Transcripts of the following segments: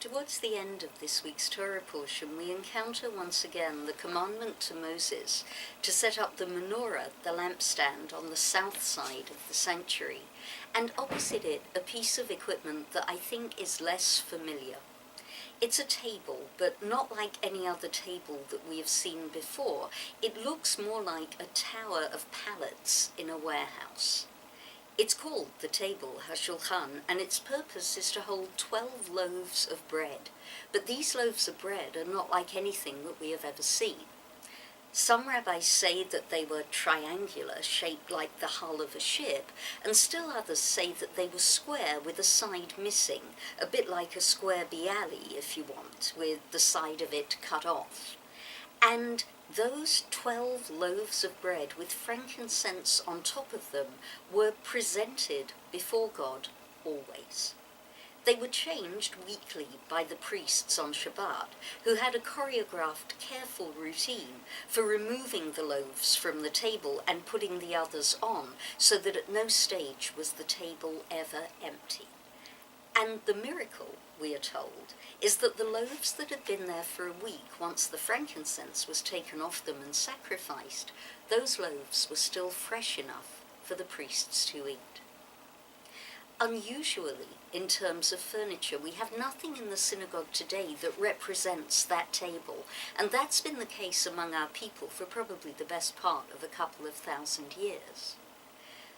Towards the end of this week's Torah portion, we encounter once again the commandment to Moses to set up the menorah, the lampstand, on the south side of the sanctuary, and opposite it a piece of equipment that I think is less familiar. It's a table, but not like any other table that we have seen before. It looks more like a tower of pallets in a warehouse. It's called the table, HaShulchan, and its purpose is to hold 12 loaves of bread. But these loaves of bread are not like anything that we have ever seen. Some rabbis say that they were triangular, shaped like the hull of a ship, and still others say that they were square with a side missing, a bit like a square bialy, if you want, with the side of it cut off. And those 12 loaves of bread with frankincense on top of them were presented before God always. They were changed weekly by the priests on Shabbat, who had a choreographed, careful routine for removing the loaves from the table and putting the others on, so that at no stage was the table ever empty. And the miracle, we are told, is that the loaves that had been there for a week, once the frankincense was taken off them and sacrificed, those loaves were still fresh enough for the priests to eat. Unusually, in terms of furniture, we have nothing in the synagogue today that represents that table, and that's been the case among our people for probably the best part of a couple of thousand years.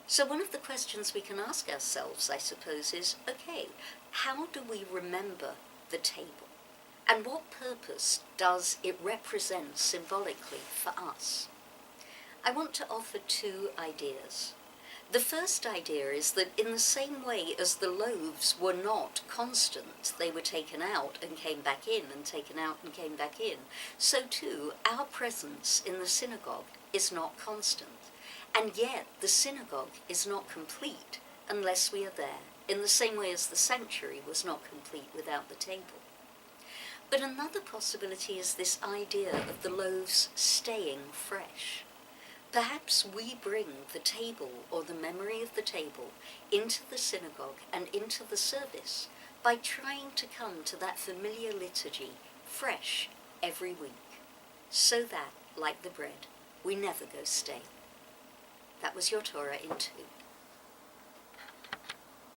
So one of the questions we can ask ourselves, I suppose, is, okay, how do we remember the table? And what purpose does it represent symbolically for us? I want to offer two ideas. The first idea is that in the same way as the loaves were not constant, they were taken out and came back in and taken out and came back in, so too our presence in the synagogue is not constant. And yet the synagogue is not complete unless we are there, in the same way as the sanctuary was not complete without the table. But another possibility is this idea of the loaves staying fresh. Perhaps we bring the table or the memory of the table into the synagogue and into the service by trying to come to that familiar liturgy fresh every week, so that, like the bread, we never go stale. That was your Torah in 2.